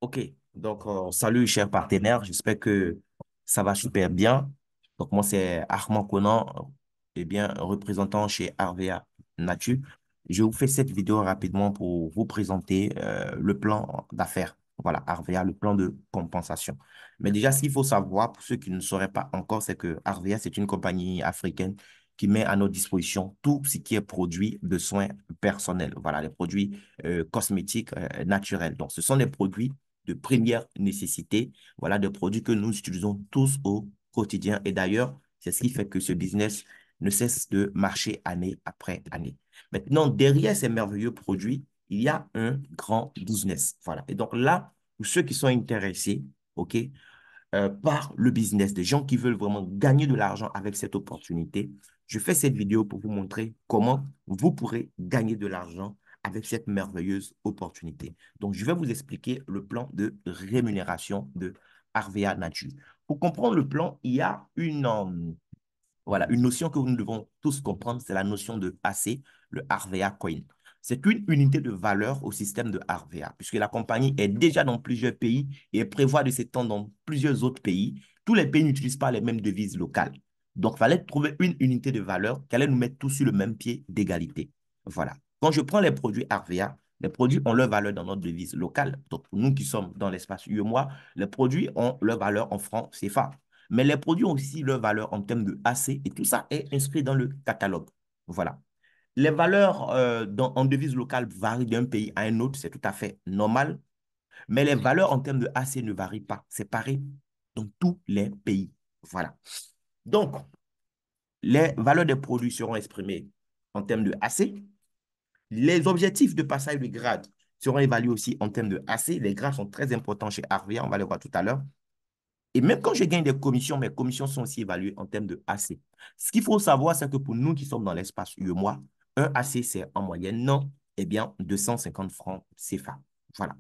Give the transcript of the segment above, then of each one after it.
Ok, salut chers partenaires, j'espère que ça va super bien. Donc moi c'est Armand Conan, représentant chez RVA Nature. Je vous fais cette vidéo rapidement pour vous présenter le plan d'affaires. Voilà, RVA, le plan de compensation. Mais déjà, ce qu'il faut savoir, pour ceux qui ne sauraient pas encore, c'est que RVA, c'est une compagnie africaine qui met à notre disposition tout ce qui est produit de soins personnels. Voilà, les produits cosmétiques naturels. Donc, ce sont des produits de première nécessité. Voilà des produits que nous utilisons tous au quotidien. Et d'ailleurs, c'est ce qui fait que ce business ne cesse de marcher année après année. Maintenant, derrière ces merveilleux produits, il y a un grand business. Voilà. Et donc là, pour ceux qui sont intéressés, OK, par le business, des gens qui veulent vraiment gagner de l'argent avec cette opportunité, je fais cette vidéo pour vous montrer comment vous pourrez gagner de l'argent avec cette merveilleuse opportunité. Donc, je vais vous expliquer le plan de rémunération de Arvea Nature. Pour comprendre le plan, il y a une notion que nous devons tous comprendre, c'est la notion de AC, le Arvea Coin. C'est une unité de valeur au système de Arvea, puisque la compagnie est déjà dans plusieurs pays et prévoit de s'étendre dans plusieurs autres pays. Tous les pays n'utilisent pas les mêmes devises locales. Donc, il fallait trouver une unité de valeur qui allait nous mettre tous sur le même pied d'égalité. Voilà. Quand je prends les produits Arvea, les produits ont leur valeur dans notre devise locale. Donc, pour nous qui sommes dans l'espace UEMOA, les produits ont leur valeur en francs CFA. Mais les produits ont aussi leur valeur en termes de AC et tout ça est inscrit dans le catalogue. Voilà. Les valeurs en devise locale varient d'un pays à un autre, c'est tout à fait normal. Mais les valeurs en termes de AC ne varient pas. C'est pareil dans tous les pays. Voilà. Donc, les valeurs des produits seront exprimées en termes de AC. Les objectifs de passage de grade seront évalués aussi en termes de AC. Les grades sont très importants chez Arvia, on va le voir tout à l'heure. Et même quand je gagne des commissions, mes commissions sont aussi évaluées en termes de AC. Ce qu'il faut savoir, c'est que pour nous qui sommes dans l'espace UEMOA, un AC, c'est en moyenne, non, eh bien, 250 francs CFA. Voilà.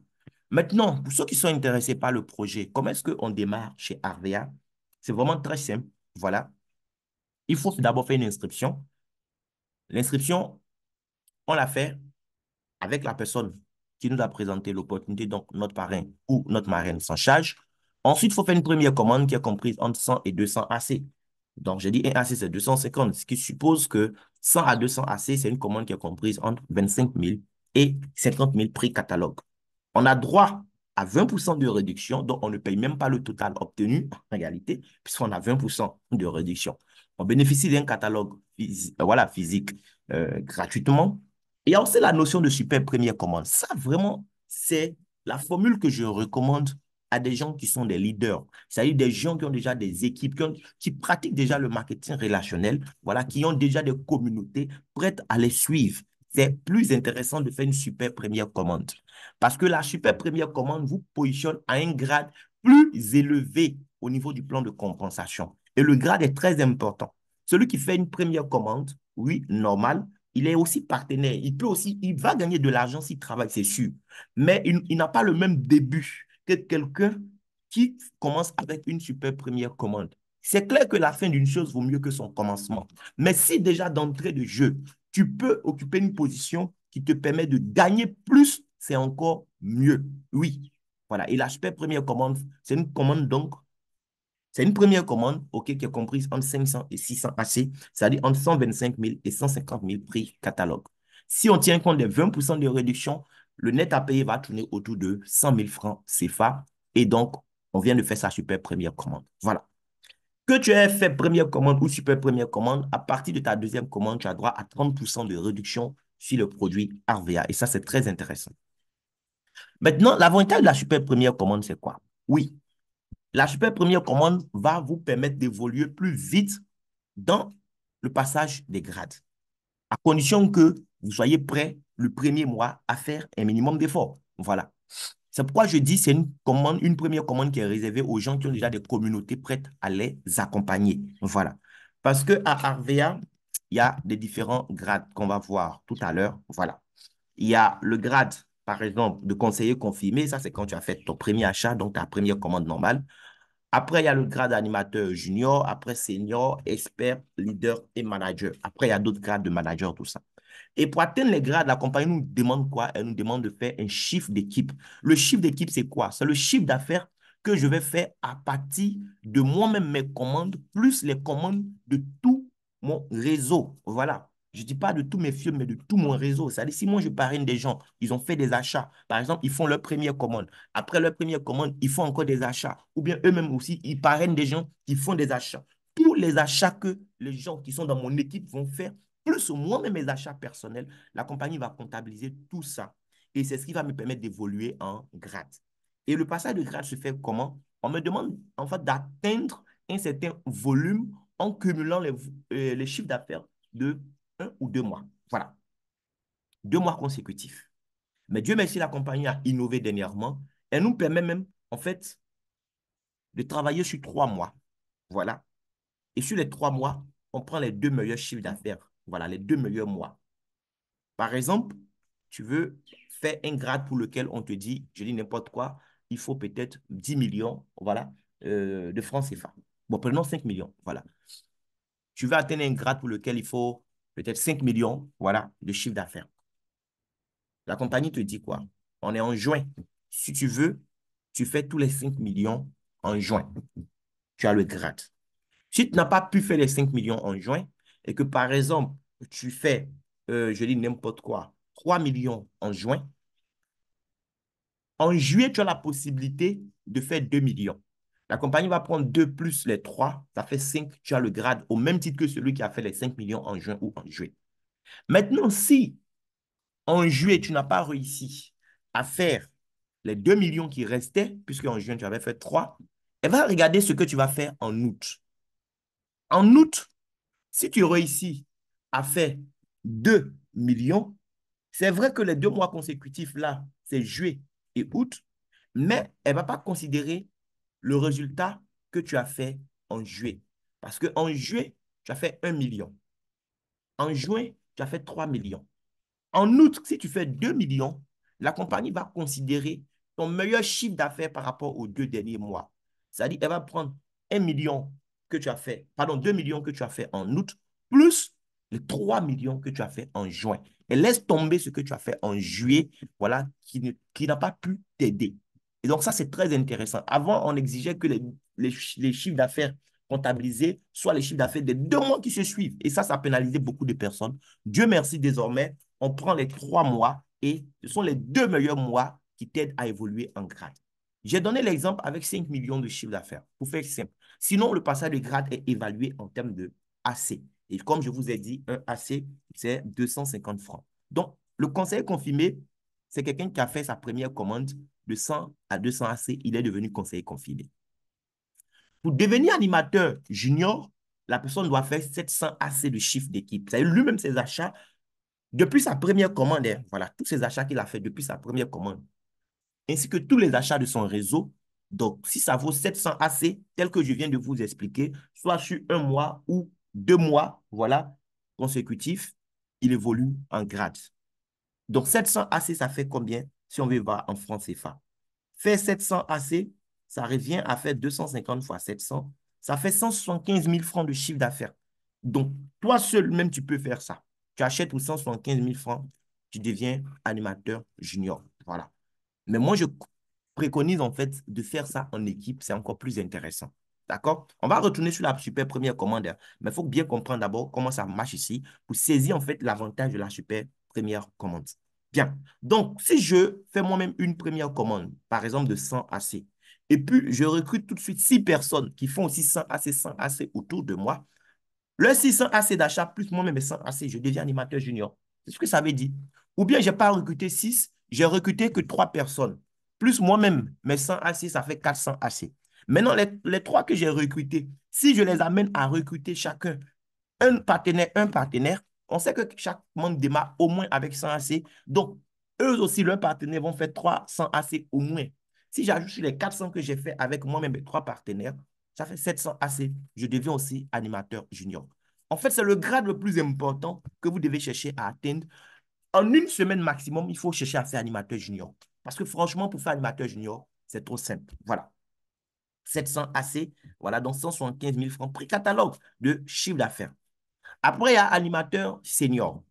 Maintenant, pour ceux qui sont intéressés par le projet, comment est-ce qu'on démarre chez Arvea? C'est vraiment très simple. Voilà. Il faut d'abord faire une inscription. L'inscription, on la fait avec la personne qui nous a présenté l'opportunité, donc notre parrain ou notre marraine s'en charge. Ensuite, il faut faire une première commande qui est comprise entre 100 et 200 AC. Donc, j'ai dit un AC, c'est 250, ce qui suppose que 100 à 200 AC, c'est une commande qui est comprise entre 25 000 et 50 000 prix catalogue. On a droit à 20% de réduction, donc on ne paye même pas le total obtenu en réalité, puisqu'on a 20% de réduction. On bénéficie d'un catalogue voilà, physique gratuitement. Et il y a aussi la notion de super première commande. Ça, vraiment, c'est la formule que je recommande à des gens qui sont des leaders, c'est-à-dire des gens qui ont déjà des équipes, qui pratiquent déjà le marketing relationnel, voilà, qui ont déjà des communautés prêtes à les suivre. C'est plus intéressant de faire une super première commande. Parce que la super première commande vous positionne à un grade plus élevé au niveau du plan de compensation. Et le grade est très important. Celui qui fait une première commande, oui, normal, il est aussi partenaire. Il va gagner de l'argent s'il travaille, c'est sûr. Mais il n'a pas le même début que quelqu'un qui commence avec une super première commande. C'est clair que la fin d'une chose vaut mieux que son commencement. Mais si déjà d'entrée de jeu, tu peux occuper une position qui te permet de gagner plus, c'est encore mieux. Oui. Voilà. Et la super première commande, c'est une commande donc c'est une première commande, OK, qui est comprise entre 500 et 600 AC, c'est-à-dire entre 125 000 et 150 000 prix catalogue. Si on tient compte des 20% de réduction, le net à payer va tourner autour de 100 000 francs CFA. Et donc, on vient de faire sa super première commande. Voilà. Que tu aies fait première commande ou super première commande, à partir de ta deuxième commande, tu as droit à 30% de réduction sur le produit RVA. Et ça, c'est très intéressant. Maintenant, l'avantage de la super première commande, c'est quoi? Oui, la super première commande va vous permettre d'évoluer plus vite dans le passage des grades, à condition que vous soyez prêt le premier mois à faire un minimum d'efforts. Voilà. C'est pourquoi je dis que c'est une commande, une première commande qui est réservée aux gens qui ont déjà des communautés prêtes à les accompagner. Voilà. Parce qu'à Arvea, il y a des différents grades qu'on va voir tout à l'heure. Voilà. Il y a le grade, par exemple, de conseiller confirmé. Ça, c'est quand tu as fait ton premier achat, donc ta première commande normale. Après, il y a le grade animateur junior, après senior, expert, leader et manager. Après, il y a d'autres grades de manager, tout ça. Et pour atteindre les grades, la compagnie nous demande quoi? Elle nous demande de faire un chiffre d'équipe. Le chiffre d'équipe, c'est quoi? C'est le chiffre d'affaires que je vais faire à partir de moi-même, mes commandes, plus les commandes de tout mon réseau. Voilà. Je ne dis pas de tous mes films, mais de tout mon réseau. C'est-à-dire, si moi, je parraine des gens, ils ont fait des achats. Par exemple, ils font leur première commande. Après leur première commande, ils font encore des achats. Ou bien eux-mêmes aussi, ils parrainent des gens qui font des achats. Tous les achats que les gens qui sont dans mon équipe vont faire, plus moi-même mes achats personnels, la compagnie va comptabiliser tout ça. Et c'est ce qui va me permettre d'évoluer en grade. Et le passage de grade se fait comment? On me demande en fait d'atteindre un certain volume en cumulant les chiffres d'affaires de 1 ou 2 mois. Voilà, 2 mois consécutifs. Mais Dieu merci, la compagnie a innové dernièrement. Elle nous permet même, en fait, de travailler sur 3 mois. Voilà. Et sur les 3 mois, on prend les 2 meilleurs chiffres d'affaires. Voilà, les 2 meilleurs mois. Par exemple, tu veux faire un grade pour lequel on te dit, je dis n'importe quoi, il faut peut-être 10 millions, voilà, de francs CFA. Bon, prenons 5 millions, voilà. Tu veux atteindre un grade pour lequel il faut peut-être 5 millions, voilà, de chiffre d'affaires. La compagnie te dit quoi? On est en juin. Si tu veux, tu fais tous les 5 millions en juin. Tu as le grade. Si tu n'as pas pu faire les 5 millions en juin et que, par exemple, tu fais, je dis n'importe quoi, 3 millions en juin, en juillet, tu as la possibilité de faire 2 millions. La compagnie va prendre 2 plus les 3, ça fait 5. Tu as le grade au même titre que celui qui a fait les 5 millions en juin ou en juillet. Maintenant, si en juillet, tu n'as pas réussi à faire les 2 millions qui restaient, puisque en juin, tu avais fait 3, elle va regarder ce que tu vas faire en août. En août, si tu réussis à faire 2 millions, c'est vrai que les 2 mois consécutifs, là, c'est juillet et août, mais elle ne va pas considérer le résultat que tu as fait en juillet. Parce qu'en juillet, tu as fait 1 million. En juin, tu as fait 3 millions. En août, si tu fais 2 millions, la compagnie va considérer ton meilleur chiffre d'affaires par rapport aux 2 derniers mois. C'est-à-dire, elle va prendre 1 million que tu as fait, pardon, 2 millions que tu as fait en août, plus les 3 millions que tu as fait en juin. Et laisse tomber ce que tu as fait en juillet, voilà, qui n'a pas pu t'aider. Et donc, ça, c'est très intéressant. Avant, on exigeait que les chiffres d'affaires comptabilisés soient les chiffres d'affaires des 2 mois qui se suivent. Et ça pénalisait beaucoup de personnes. Dieu merci, désormais, on prend les 3 mois et ce sont les 2 meilleurs mois qui t'aident à évoluer en grade. J'ai donné l'exemple avec 5 millions de chiffre d'affaires, pour faire simple. Sinon, le passage de grade est évalué en termes de AC. Et comme je vous ai dit, un AC, c'est 250 francs. Donc, le conseiller confirmé, c'est quelqu'un qui a fait sa première commande de 100 à 200 AC, il est devenu conseiller confirmé. Pour devenir animateur junior, la personne doit faire 700 AC de chiffre d'équipe. C'est lui-même ses achats depuis sa première commande. Voilà, tous ces achats qu'il a fait depuis sa première commande, ainsi que tous les achats de son réseau. Donc, si ça vaut 700 AC, tel que je viens de vous expliquer, soit sur 1 mois ou 2 mois, voilà, consécutifs, il évolue en grade. Donc, 700 AC, ça fait combien si on veut voir en francs CFA? Faire 700 AC, ça revient à faire 250 fois 700. Ça fait 175 000 francs de chiffre d'affaires. Donc, toi seul, même, tu peux faire ça. Tu achètes pour 175 000 francs, tu deviens animateur junior. Voilà. Mais moi, je préconise en fait de faire ça en équipe. C'est encore plus intéressant. D'accord? On va retourner sur la super première commande, hein. Mais il faut bien comprendre d'abord comment ça marche ici pour saisir en fait l'avantage de la super première commande. Bien. Donc, si je fais moi-même une première commande, par exemple de 100 AC, et puis je recrute tout de suite 6 personnes qui font aussi 100 AC, 100 AC autour de moi, le 600 AC d'achat plus moi-même 100 AC, je deviens animateur junior. C'est ce que ça veut dire. Ou bien je n'ai pas recruté 6, j'ai recruté que 3 personnes. Plus moi-même, mes 100 AC, ça fait 400 AC. Maintenant, les 3 que j'ai recrutés, si je les amène à recruter chacun un partenaire, on sait que chaque monde démarre au moins avec 100 AC. Donc, eux aussi, leurs partenaires vont faire 300 AC au moins. Si j'ajoute sur les 400 que j'ai fait avec moi-même mes 3 partenaires, ça fait 700 AC. Je deviens aussi animateur junior. En fait, c'est le grade le plus important que vous devez chercher à atteindre. En une semaine maximum, il faut chercher à faire animateur junior. Parce que franchement, pour faire animateur junior, c'est trop simple. Voilà. 700 AC, voilà, donc 175 000 francs, prix catalogue de chiffre d'affaires. Après, il y a animateur senior.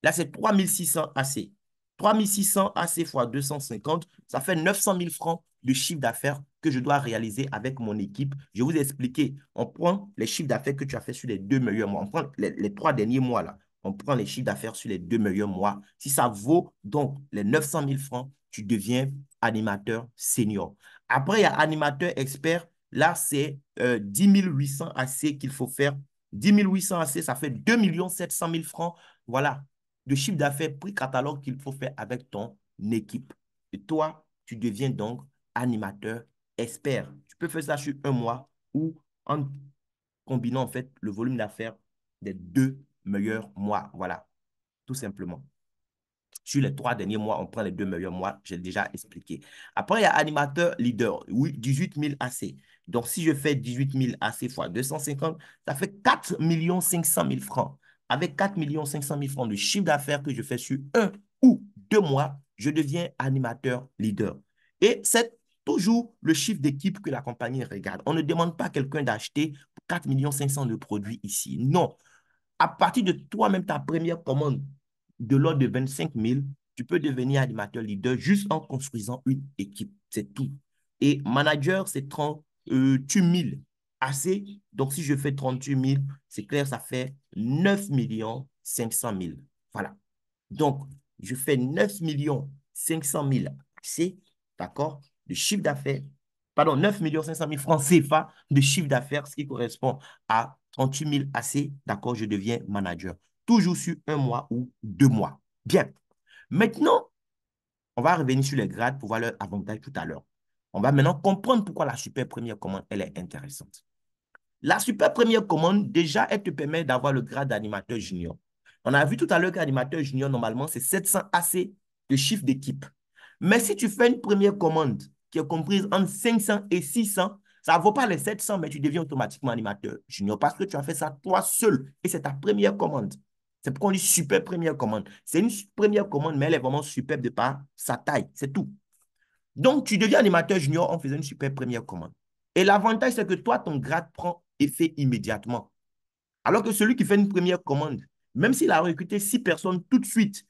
Là, c'est 3600 AC. 3600 AC fois 250, ça fait 900 000 francs de chiffre d'affaires que je dois réaliser avec mon équipe. Je vais vous expliquer. On prend les chiffres d'affaires que tu as fait sur les 2 meilleurs mois. On prend les 3 derniers mois là. On prend les chiffres d'affaires sur les 2 meilleurs mois. Si ça vaut donc les 900 000 francs, tu deviens animateur senior. Après, il y a animateur expert. Là, c'est 10 800 AC qu'il faut faire. 10 800 AC, ça fait 2 700 000 francs. Voilà, de chiffre d'affaires, prix catalogue qu'il faut faire avec ton équipe. Et toi, tu deviens donc animateur expert. Tu peux faire ça sur un mois ou en combinant en fait le volume d'affaires des 2 meilleurs mois. Voilà, tout simplement. Sur les 3 derniers mois, on prend les 2 meilleurs mois, j'ai déjà expliqué. Après, il y a animateur leader, oui, 18 000 AC. Donc, si je fais 18 000 AC fois 250, ça fait 4 500 000 francs. Avec 4 500 000 francs de chiffre d'affaires que je fais sur 1 ou 2 mois, je deviens animateur leader. Et c'est toujours le chiffre d'équipe que la compagnie regarde. On ne demande pas à quelqu'un d'acheter 4 500 000 de produits ici. Non. À partir de toi-même, ta première commande de l'ordre de 25 000, tu peux devenir animateur leader juste en construisant une équipe. C'est tout. Et manager, c'est 38 000 AC. Donc, si je fais 38 000, c'est clair, ça fait 9 500 000. Voilà. Donc, je fais 9 500 000 AC, d'accord, de chiffre d'affaires. Pardon, 9 500 000 francs CFA de chiffre d'affaires, ce qui correspond à 38 000 AC, d'accord, je deviens manager. Toujours sur un mois ou 2 mois. Bien. Maintenant, on va revenir sur les grades pour voir leur avantage tout à l'heure. On va maintenant comprendre pourquoi la super première commande, elle est intéressante. La super première commande, déjà, elle te permet d'avoir le grade d'animateur junior. On a vu tout à l'heure qu'animateur junior, normalement, c'est 700 AC de chiffre d'équipe. Mais si tu fais une première commande qui est comprise entre 500 et 600, ça ne vaut pas les 700, mais tu deviens automatiquement animateur junior parce que tu as fait ça toi seul et c'est ta première commande. C'est pourquoi on dit super première commande. C'est une première commande, mais elle est vraiment superbe de par sa taille. C'est tout. Donc, tu deviens animateur junior en faisant une super première commande. Et l'avantage, c'est que toi, ton grade prend effet immédiatement. Alors que celui qui fait une première commande, même s'il a recruté 6 personnes tout de suite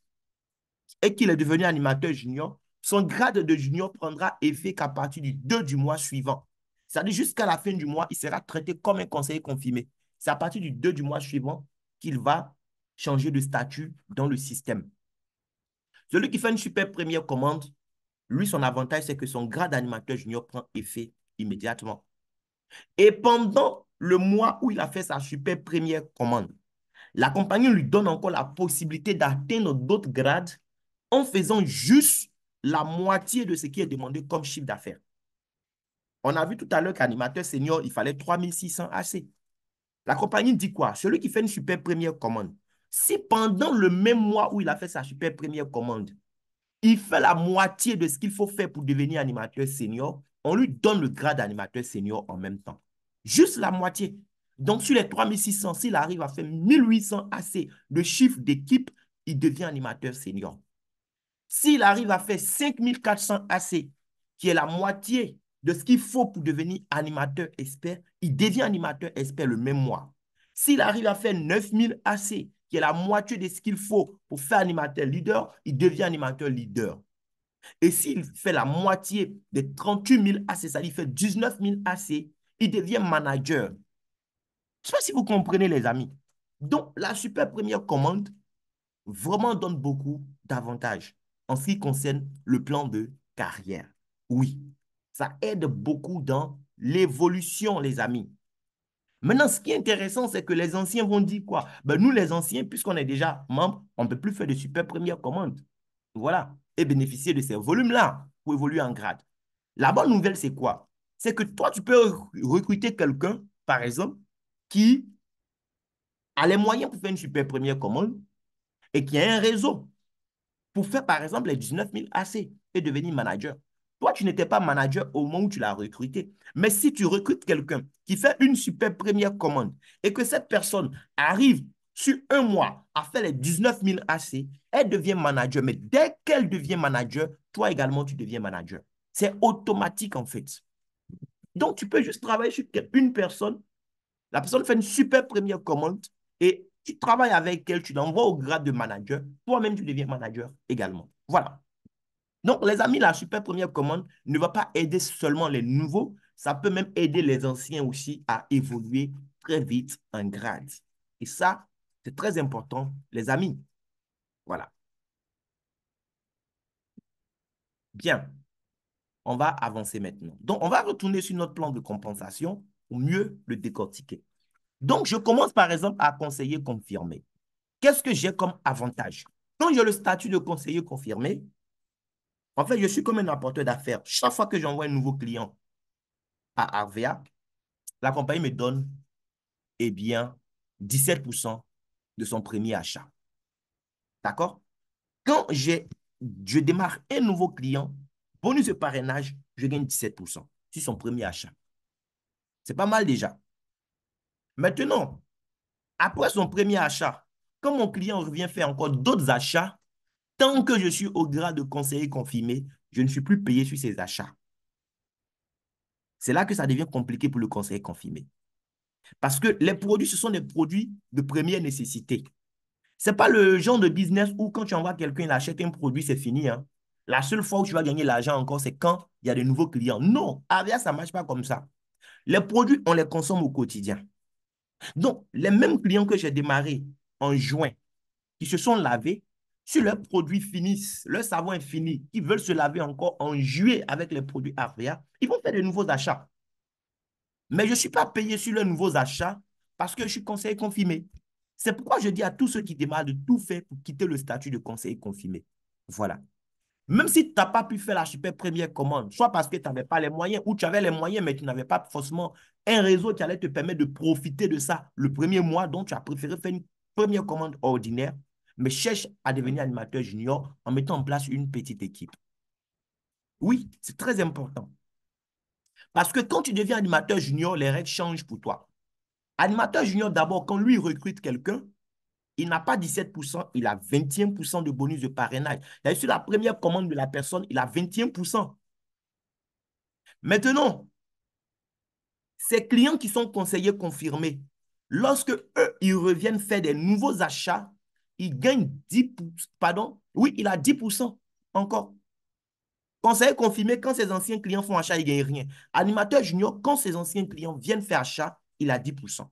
et qu'il est devenu animateur junior, son grade de junior prendra effet qu'à partir du 2 du mois suivant. C'est-à-dire jusqu'à la fin du mois, il sera traité comme un conseiller confirmé. C'est à partir du 2 du mois suivant qu'il va changer de statut dans le système. Celui qui fait une super première commande, lui, son avantage, c'est que son grade d'animateur junior prend effet immédiatement. Et pendant le mois où il a fait sa super première commande, la compagnie lui donne encore la possibilité d'atteindre d'autres grades en faisant juste la moitié de ce qui est demandé comme chiffre d'affaires. On a vu tout à l'heure qu'animateur senior, il fallait 3600 AC. La compagnie dit quoi? Celui qui fait une super première commande, si pendant le même mois où il a fait sa super première commande, il fait la moitié de ce qu'il faut faire pour devenir animateur senior, on lui donne le grade d'animateur senior en même temps. Juste la moitié. Donc, sur les 3600, s'il arrive à faire 1800 AC de chiffre d'équipe, il devient animateur senior. S'il arrive à faire 5400 AC, qui est la moitié de ce qu'il faut pour devenir animateur expert, il devient animateur expert le même mois. S'il arrive à faire 9000 AC, qui est la moitié de ce qu'il faut pour faire animateur leader, il devient animateur leader. Et s'il fait la moitié des 38 000 AC, ça lui fait 19 000 AC, il devient manager. Je ne sais pas si vous comprenez, les amis. Donc, la super première commande vraiment donne beaucoup d'avantages en ce qui concerne le plan de carrière. Oui, ça aide beaucoup dans l'évolution, les amis. Maintenant, ce qui est intéressant, c'est que les anciens vont dire quoi? Ben, nous, les anciens, puisqu'on est déjà membre, on ne peut plus faire de super première commande. Voilà. Et bénéficier de ces volumes-là pour évoluer en grade. La bonne nouvelle, c'est quoi? C'est que toi, tu peux recruter quelqu'un, par exemple, qui a les moyens pour faire une super première commande et qui a un réseau pour faire, par exemple, les 19 000 AC et devenir manager. Toi, tu n'étais pas manager au moment où tu l'as recruté. Mais si tu recrutes quelqu'un qui fait une super première commande et que cette personne arrive sur un mois à faire les 19 000 AC, elle devient manager. Mais dès qu'elle devient manager, toi également, tu deviens manager. C'est automatique, en fait. Donc, tu peux juste travailler sur une personne. La personne fait une super première commande et tu travailles avec elle, tu l'envoies au grade de manager. Toi-même, tu deviens manager également. Voilà. Donc, les amis, la super première commande ne va pas aider seulement les nouveaux, ça peut même aider les anciens aussi à évoluer très vite en grade. Et ça, c'est très important, les amis. Voilà. Bien, on va avancer maintenant. Donc, on va retourner sur notre plan de compensation pour mieux le décortiquer. Donc, je commence par exemple à conseiller confirmé. Qu'est-ce que j'ai comme avantage? Quand j'ai le statut de conseiller confirmé, en fait, je suis comme un apporteur d'affaires. Chaque fois que j'envoie un nouveau client à Arvea, la compagnie me donne, eh bien, 17% de son premier achat. D'accord? Quand je démarre un nouveau client, bonus de parrainage, je gagne 17% sur son premier achat. C'est pas mal déjà. Maintenant, après son premier achat, quand mon client revient faire encore d'autres achats, tant que je suis au grade de conseiller confirmé, je ne suis plus payé sur ces achats. C'est là que ça devient compliqué pour le conseiller confirmé. Parce que les produits, ce sont des produits de première nécessité. Ce n'est pas le genre de business où quand tu envoies quelqu'un, il achète un produit, c'est fini, hein. La seule fois où tu vas gagner l'argent encore, c'est quand il y a de nouveaux clients. Non, Avia, ça ne marche pas comme ça. Les produits, on les consomme au quotidien. Donc, les mêmes clients que j'ai démarrés en juin, qui se sont lavés, si leurs produits finissent, leur savon est fini, ils veulent se laver encore en juillet avec les produits Avia, ils vont faire de nouveaux achats. Mais je ne suis pas payé sur les nouveaux achats parce que je suis conseiller confirmé. C'est pourquoi je dis à tous ceux qui démarrent de tout faire pour quitter le statut de conseiller confirmé. Voilà. Même si tu n'as pas pu faire la super première commande, soit parce que tu n'avais pas les moyens, ou tu avais les moyens, mais tu n'avais pas forcément un réseau qui allait te permettre de profiter de ça le premier mois, donc tu as préféré faire une première commande ordinaire, mais cherche à devenir animateur junior en mettant en place une petite équipe. Oui, c'est très important. Parce que quand tu deviens animateur junior, les règles changent pour toi. Animateur junior, d'abord, quand lui recrute quelqu'un, il n'a pas 17%, il a 21% de bonus de parrainage. Sur la première commande de la personne, il a 21%. Maintenant, ces clients qui sont conseillers confirmés, lorsque eux, ils reviennent faire des nouveaux achats, ils gagnent 10%, pardon, oui, il a 10% encore. Conseiller confirmé, quand ses anciens clients font achat, il ne gagne rien. Animateur junior, quand ses anciens clients viennent faire achat, il a 10%.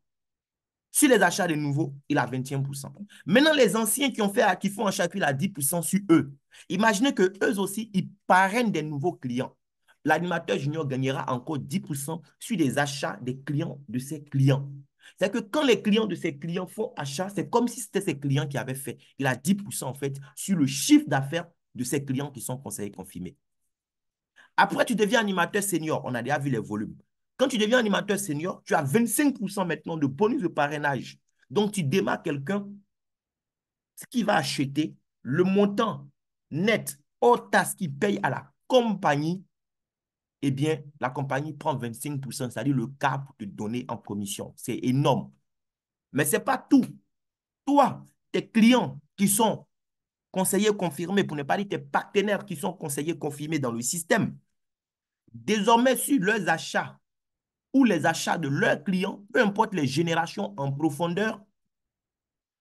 Sur les achats de nouveaux, il a 21%. Maintenant, les anciens qui font achat, il a 10% sur eux. Imaginez qu'eux aussi, ils parrainent des nouveaux clients. L'animateur junior gagnera encore 10% sur les achats des clients de ses clients. C'est que quand les clients de ses clients font achat, c'est comme si c'était ses clients qui avaient fait. Il a 10% en fait sur le chiffre d'affaires de ses clients qui sont conseillers confirmés. Après, tu deviens animateur senior. On a déjà vu les volumes. Quand tu deviens animateur senior, tu as 25% maintenant de bonus de parrainage. Donc, tu démarres quelqu'un, ce qui va acheter, le montant net hors taxe qu'il paye à la compagnie, eh bien, la compagnie prend 25%, c'est-à-dire le cas pour te donner en commission. C'est énorme. Mais ce n'est pas tout. Toi, tes clients qui sont conseillers confirmés, pour ne pas dire tes partenaires qui sont conseillers confirmés dans le système, désormais, sur leurs achats ou les achats de leurs clients, peu importe les générations en profondeur,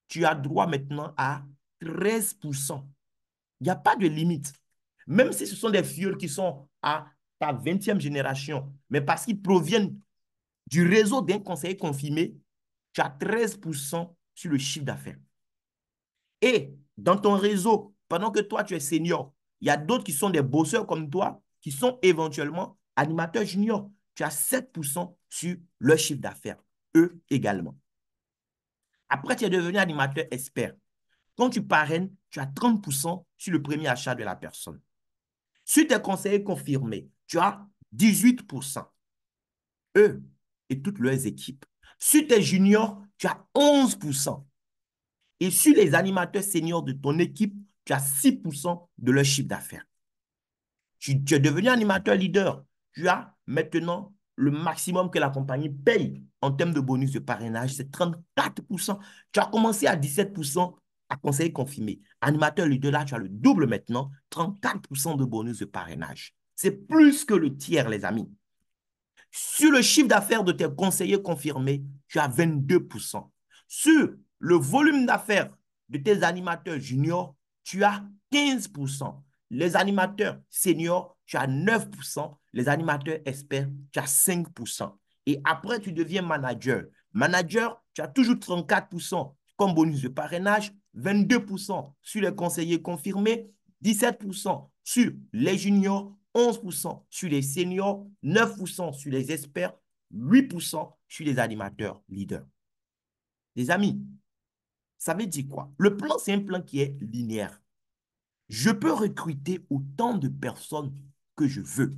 tu as droit maintenant à 13%. Il n'y a pas de limite. Même si ce sont des fioles qui sont à ta 20e génération, mais parce qu'ils proviennent du réseau d'un conseiller confirmé, tu as 13% sur le chiffre d'affaires. Et dans ton réseau, pendant que toi, tu es senior, il y a d'autres qui sont des bosseurs comme toi, qui sont éventuellement animateurs juniors. Tu as 7% sur leur chiffre d'affaires, eux également. Après, tu es devenu animateur expert. Quand tu parraines, tu as 30% sur le premier achat de la personne. Sur tes conseillers confirmés, tu as 18%, eux et toutes leurs équipes. Sur tes juniors, tu as 11%. Et sur les animateurs seniors de ton équipe, tu as 6% de leur chiffre d'affaires. Tu es devenu animateur leader. Tu as maintenant le maximum que la compagnie paye en termes de bonus de parrainage, c'est 34%. Tu as commencé à 17% à conseiller confirmé. Animateur leader, là, tu as le double maintenant, 34% de bonus de parrainage. C'est plus que le tiers, les amis. Sur le chiffre d'affaires de tes conseillers confirmés, tu as 22%. Sur le volume d'affaires de tes animateurs juniors, tu as 15%. Les animateurs seniors, tu as 9%. Les animateurs experts, tu as 5%. Et après, tu deviens manager. Manager, tu as toujours 34% comme bonus de parrainage, 22% sur les conseillers confirmés, 17% sur les juniors, 11% sur les seniors, 9% sur les experts, 8% sur les animateurs leaders. Les amis, ça veut dire quoi? Le plan, c'est un plan qui est linéaire. Je peux recruter autant de personnes que je veux.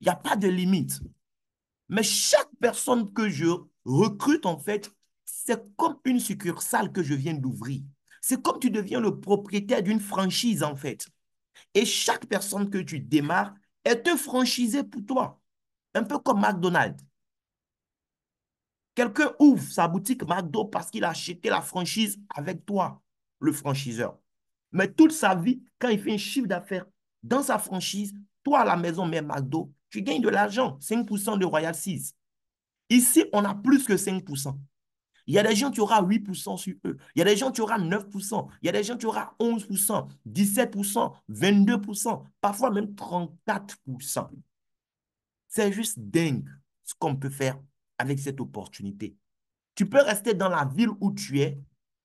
Il n'y a pas de limite. Mais chaque personne que je recrute, en fait, c'est comme une succursale que je viens d'ouvrir. C'est comme tu deviens le propriétaire d'une franchise, en fait. Et chaque personne que tu démarres est un franchisé pour toi. Un peu comme McDonald's. Quelqu'un ouvre sa boutique McDo parce qu'il a acheté la franchise avec toi, le franchiseur. Mais toute sa vie, quand il fait un chiffre d'affaires dans sa franchise, toi à la maison, même McDo, tu gagnes de l'argent, 5% de royalties. Ici, on a plus que 5%. Il y a des gens qui auront 8% sur eux. Il y a des gens qui auront 9%. Il y a des gens qui auront 11%, 17%, 22%, parfois même 34%. C'est juste dingue ce qu'on peut faire avec cette opportunité. Tu peux rester dans la ville où tu es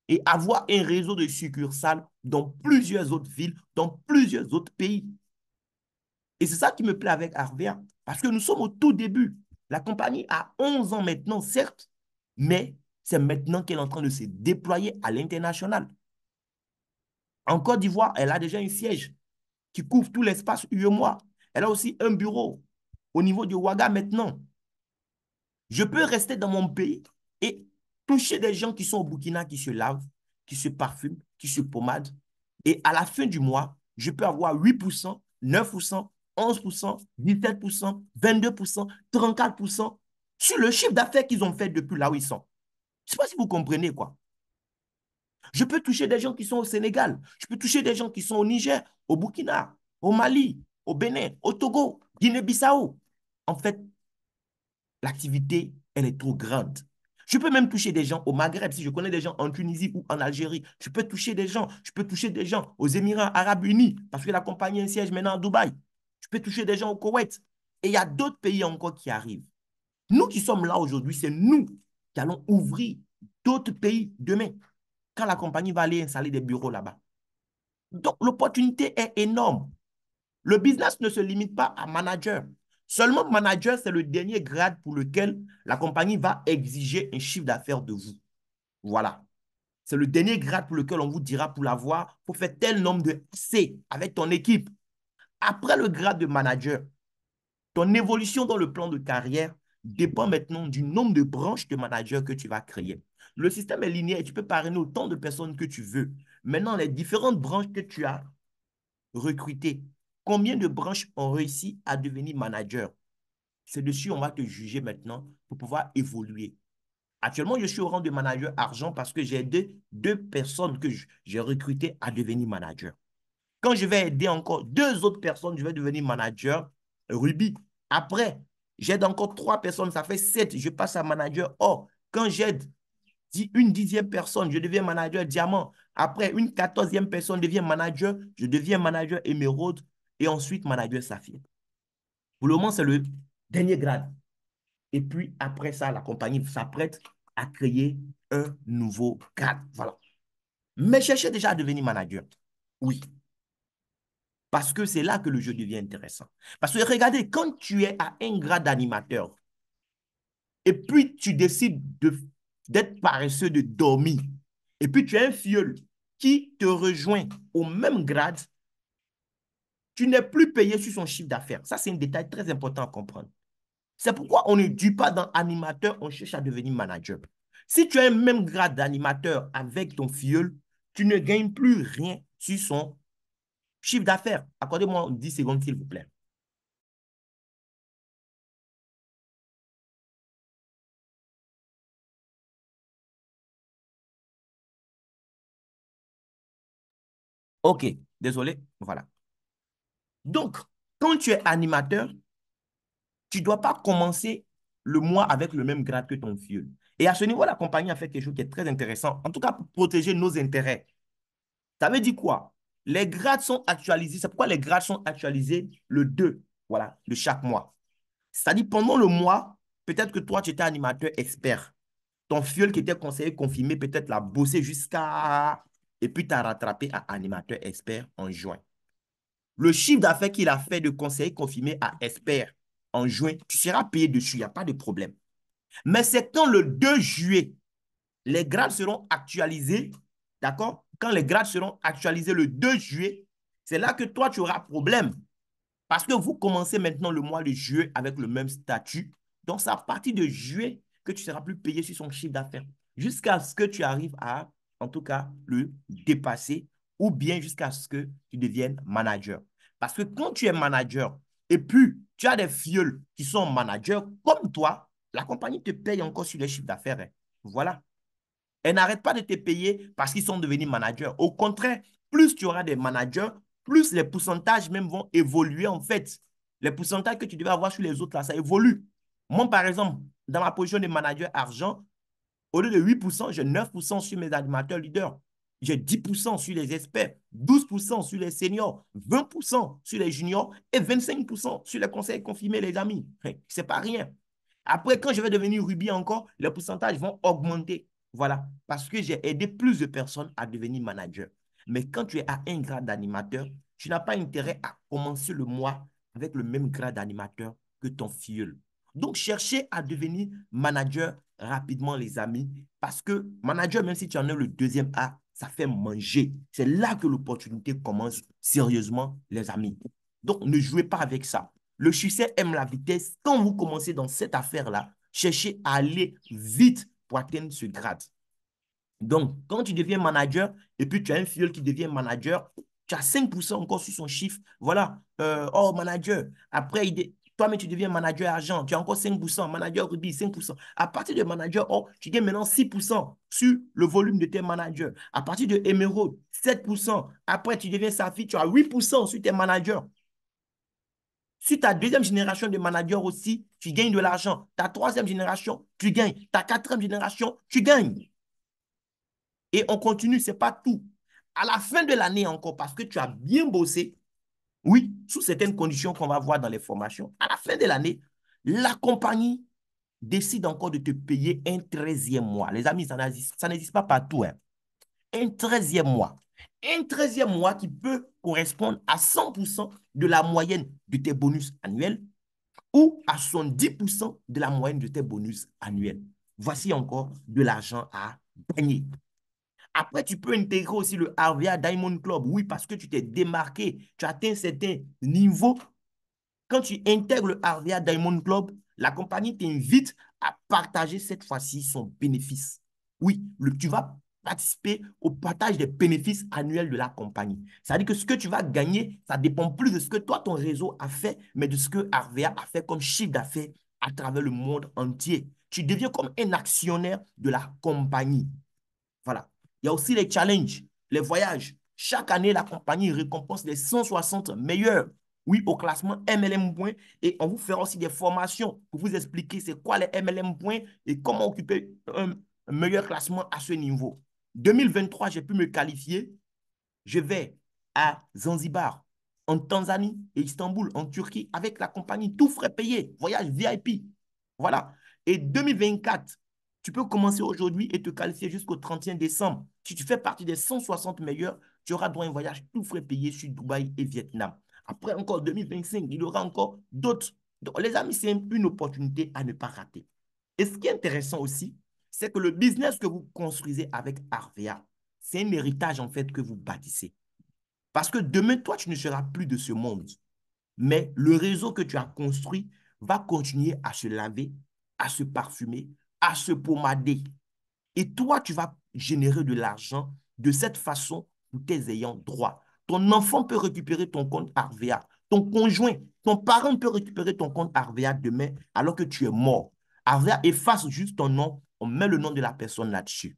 et avoir un réseau de succursales dans plusieurs autres villes, dans plusieurs autres pays. Et c'est ça qui me plaît avec Arvea, parce que nous sommes au tout début. La compagnie a 11 ans maintenant, certes, mais c'est maintenant qu'elle est en train de se déployer à l'international. En Côte d'Ivoire, elle a déjà un siège qui couvre tout l'espace UEMOA. Elle a aussi un bureau au niveau de Ouaga maintenant. Je peux rester dans mon pays et toucher des gens qui sont au Burkina, qui se lavent, qui se parfument, qui se pommadent. Et à la fin du mois, je peux avoir 8%, 9%, 11%, 17%, 22%, 34% sur le chiffre d'affaires qu'ils ont fait depuis là où ils sont. Je ne sais pas si vous comprenez quoi. Je peux toucher des gens qui sont au Sénégal. Je peux toucher des gens qui sont au Niger, au Burkina, au Mali, au Bénin, au Togo, Guinée-Bissau. En fait, l'activité, elle est trop grande. Je peux même toucher des gens au Maghreb, si je connais des gens en Tunisie ou en Algérie. Je peux toucher des gens. Je peux toucher des gens aux Émirats arabes unis, parce que la compagnie a un siège maintenant à Dubaï. Je peux toucher des gens au Koweït. Et il y a d'autres pays encore qui arrivent. Nous qui sommes là aujourd'hui, c'est nous qui allons ouvrir d'autres pays demain, quand la compagnie va aller installer des bureaux là-bas. Donc, l'opportunité est énorme. Le business ne se limite pas à manager. Seulement manager, c'est le dernier grade pour lequel la compagnie va exiger un chiffre d'affaires de vous. Voilà. C'est le dernier grade pour lequel on vous dira pour l'avoir, il faut faire tel nombre de C avec ton équipe. Après le grade de manager, ton évolution dans le plan de carrière dépend maintenant du nombre de branches de manager que tu vas créer. Le système est linéaire et tu peux parrainer autant de personnes que tu veux. Maintenant, les différentes branches que tu as recrutées, combien de branches ont réussi à devenir manager? C'est dessus on va te juger maintenant pour pouvoir évoluer. Actuellement, je suis au rang de manager argent parce que j'ai deux personnes que j'ai recrutées à devenir manager. Quand je vais aider encore deux autres personnes, je vais devenir manager rubis. Après, j'aide encore trois personnes, ça fait sept, je passe à manager or. Quand j'aide une dixième personne, je deviens manager diamant. Après, une quatorzième personne devient manager, je deviens manager émeraude et ensuite manager saphir. Pour le moment, c'est le dernier grade. Et puis, après ça, la compagnie s'apprête à créer un nouveau grade. Voilà. Mais cherchez déjà à devenir manager. Oui. Parce que c'est là que le jeu devient intéressant. Parce que regardez, quand tu es à un grade d'animateur et puis tu décides d'être paresseux, de dormir, et puis tu as un filleul qui te rejoint au même grade, tu n'es plus payé sur son chiffre d'affaires. Ça, c'est un détail très important à comprendre. C'est pourquoi on ne dit pas dans animateur, on cherche à devenir manager. Si tu as un même grade d'animateur avec ton filleul, tu ne gagnes plus rien sur son chiffre d'affaires. Accordez-moi 10 secondes, s'il vous plaît. OK, désolé. Voilà. Donc, quand tu es animateur, tu ne dois pas commencer le mois avec le même grade que ton filleul. Et à ce niveau, la compagnie a fait quelque chose qui est très intéressant, en tout cas pour protéger nos intérêts. Ça veut dire quoi? Les grades sont actualisés. C'est pourquoi les grades sont actualisés le 2, voilà, de chaque mois. C'est-à-dire pendant le mois, peut-être que toi, tu étais animateur expert. Ton filleul qui était conseiller confirmé, peut-être l'a bossé jusqu'à... Et puis, tu as rattrapé à animateur expert en juin. Le chiffre d'affaires qu'il a fait de conseiller confirmé à expert en juin, tu seras payé dessus, il n'y a pas de problème. Mais c'est quand le 2 juillet, les grades seront actualisés, d'accord? Quand les grades seront actualisés le 2 juillet, c'est là que toi, tu auras problème. Parce que vous commencez maintenant le mois de juillet avec le même statut. Donc, c'est à partir de juillet que tu seras plus payé sur son chiffre d'affaires. Jusqu'à ce que tu arrives à, en tout cas, le dépasser ou bien jusqu'à ce que tu deviennes manager. Parce que quand tu es manager et puis tu as des filleuls qui sont managers comme toi, la compagnie te paye encore sur le chiffre d'affaires, hein. Voilà. Elle n'arrête pas de te payer parce qu'ils sont devenus managers. Au contraire, plus tu auras des managers, plus les pourcentages même vont évoluer en fait. Les pourcentages que tu devais avoir sur les autres, là, ça évolue. Moi, par exemple, dans ma position de manager argent, au lieu de 8%, j'ai 9% sur mes animateurs leaders. J'ai 10% sur les experts, 12% sur les seniors, 20% sur les juniors et 25% sur les conseils confirmés, les amis. C'est pas rien. Après, quand je vais devenir Ruby encore, les pourcentages vont augmenter. Voilà, parce que j'ai aidé plus de personnes à devenir manager. Mais quand tu es à un grade d'animateur, tu n'as pas intérêt à commencer le mois avec le même grade d'animateur que ton filleul. Donc, cherchez à devenir manager rapidement, les amis, parce que manager, même si tu en as le deuxième A, ça fait manger. C'est là que l'opportunité commence sérieusement, les amis. Donc, ne jouez pas avec ça. Le succès aime la vitesse. Quand vous commencez dans cette affaire-là, cherchez à aller vite pour atteindre ce grade. Donc, quand tu deviens manager et puis tu as un filleul qui devient manager, tu as 5% encore sur son chiffre. Voilà. Oh, manager. Après, toi-même, tu deviens manager argent. Tu as encore 5%. Manager rubis, 5%. À partir de manager or, tu gagnes maintenant 6% sur le volume de tes managers. À partir de émeraude, 7%. Après, tu deviens saphir, tu as 8% sur tes managers. Sur ta deuxième génération de managers aussi, tu gagnes de l'argent. Ta troisième génération, tu gagnes. Ta quatrième génération, tu gagnes. Et on continue, ce n'est pas tout. À la fin de l'année encore, parce que tu as bien bossé, oui, sous certaines conditions qu'on va voir dans les formations, à la fin de l'année, la compagnie décide encore de te payer un 13e mois. Les amis, ça n'existe pas partout, hein. Un 13e mois. Un 13e mois qui peut correspondre à 100% de la moyenne de tes bonus annuels ou à 70% de la moyenne de tes bonus annuels. Voici encore de l'argent à gagner. Après, tu peux intégrer aussi le RVA Diamond Club. Oui, parce que tu t'es démarqué, tu as atteint un certain niveau. Quand tu intègres le RVA Diamond Club, la compagnie t'invite à partager cette fois-ci son bénéfice. Oui, tu vas participer au partage des bénéfices annuels de la compagnie. C'est-à-dire que ce que tu vas gagner, ça dépend plus de ce que toi, ton réseau a fait, mais de ce que RVA a fait comme chiffre d'affaires à travers le monde entier. Tu deviens comme un actionnaire de la compagnie. Voilà. Il y a aussi les challenges, les voyages. Chaque année, la compagnie récompense les 160 meilleurs, oui, au classement MLM Points. Et on vous fera aussi des formations pour vous expliquer c'est quoi les MLM Points et comment occuper un meilleur classement à ce niveau. 2023, j'ai pu me qualifier. Je vais à Zanzibar, en Tanzanie et Istanbul, en Turquie, avec la compagnie, tout frais payé, voyage VIP. Voilà. Et 2024, tu peux commencer aujourd'hui et te qualifier jusqu'au 31 décembre. Si tu fais partie des 160 meilleurs, tu auras droit à un voyage tout frais payé sur Dubaï et Vietnam. Après encore 2025, il y aura encore d'autres. Donc, les amis, c'est une opportunité à ne pas rater. Et ce qui est intéressant aussi, c'est que le business que vous construisez avec Arvea, c'est un héritage en fait que vous bâtissez. Parce que demain, toi, tu ne seras plus de ce monde. Mais le réseau que tu as construit va continuer à se laver, à se parfumer, à se pommader. Et toi, tu vas générer de l'argent de cette façon pour tes ayants droit. Ton enfant peut récupérer ton compte Arvea. Ton conjoint, ton parent peut récupérer ton compte Arvea demain alors que tu es mort. Arvea efface juste ton nom, on met le nom de la personne là-dessus.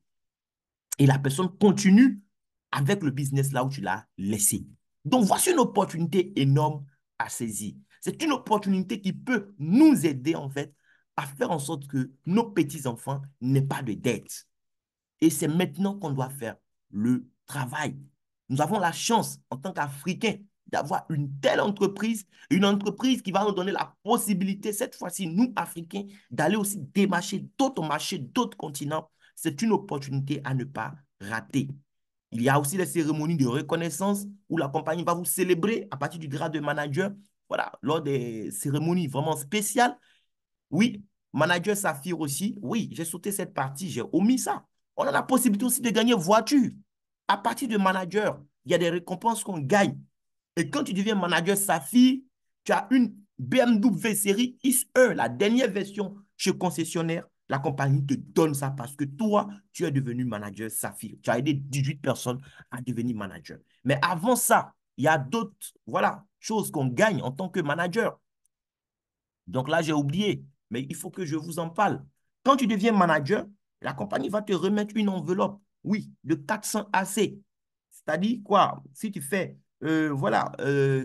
Et la personne continue avec le business là où tu l'as laissé. Donc, voici une opportunité énorme à saisir. C'est une opportunité qui peut nous aider, en fait, à faire en sorte que nos petits-enfants n'aient pas de dettes. Et c'est maintenant qu'on doit faire le travail. Nous avons la chance, en tant qu'Africains, d'avoir une telle entreprise, une entreprise qui va nous donner la possibilité, cette fois-ci, nous, Africains, d'aller aussi démarcher d'autres marchés, d'autres continents. C'est une opportunité à ne pas rater. Il y a aussi les cérémonies de reconnaissance où la compagnie va vous célébrer à partir du grade de manager. Voilà, lors des cérémonies vraiment spéciales. Oui, manager Saphir aussi. Oui, j'ai sauté cette partie, j'ai omis ça. On a la possibilité aussi de gagner voiture. À partir de manager, il y a des récompenses qu'on gagne. Et quand tu deviens manager Saphir, tu as une BMW série X1, la dernière version chez concessionnaire. La compagnie te donne ça parce que toi, tu es devenu manager Saphir. Tu as aidé 18 personnes à devenir manager. Mais avant ça, il y a d'autres voilà, choses qu'on gagne en tant que manager. Donc là, j'ai oublié, mais il faut que je vous en parle. Quand tu deviens manager, la compagnie va te remettre une enveloppe, oui, de 400 AC. C'est-à-dire quoi? Si tu fais, voilà,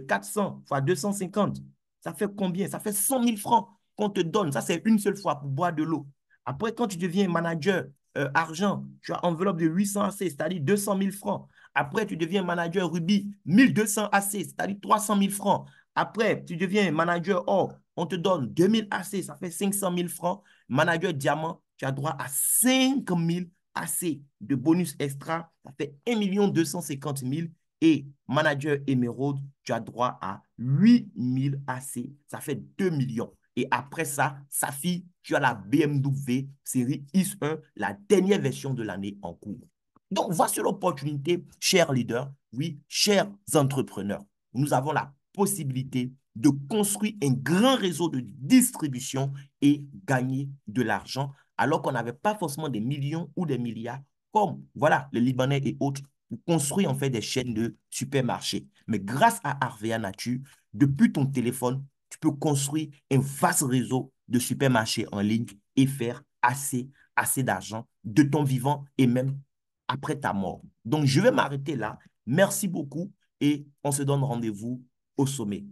400 fois 250, ça fait combien? Ça fait 100 000 francs qu'on te donne. Ça, c'est une seule fois pour boire de l'eau. Après, quand tu deviens manager argent, tu as enveloppe de 800 AC, c'est-à-dire 200 000 francs. Après, tu deviens manager rubis, 1200 AC, c'est-à-dire 300 000 francs. Après, tu deviens manager or, on te donne 2000 AC, ça fait 500 000 francs. Manager diamant, tu as droit à 5 000 AC de bonus extra, ça fait 1 250 000. Et manager émeraude, tu as droit à 8 000 AC, ça fait 2 millions. Et après ça, Safi, tu as la BMW série X1, la dernière version de l'année en cours. Donc, voici l'opportunité, chers leaders, oui, chers entrepreneurs. Nous avons la possibilité de construire un grand réseau de distribution et gagner de l'argent, alors qu'on n'avait pas forcément des millions ou des milliards, comme voilà, les Libanais et autres, pour construire en fait des chaînes de supermarchés. Mais grâce à Arvea Nature, depuis ton téléphone, tu peux construire un vaste réseau de supermarchés en ligne et faire assez d'argent de ton vivant et même après ta mort. Donc, je vais m'arrêter là. Merci beaucoup et on se donne rendez-vous au sommet.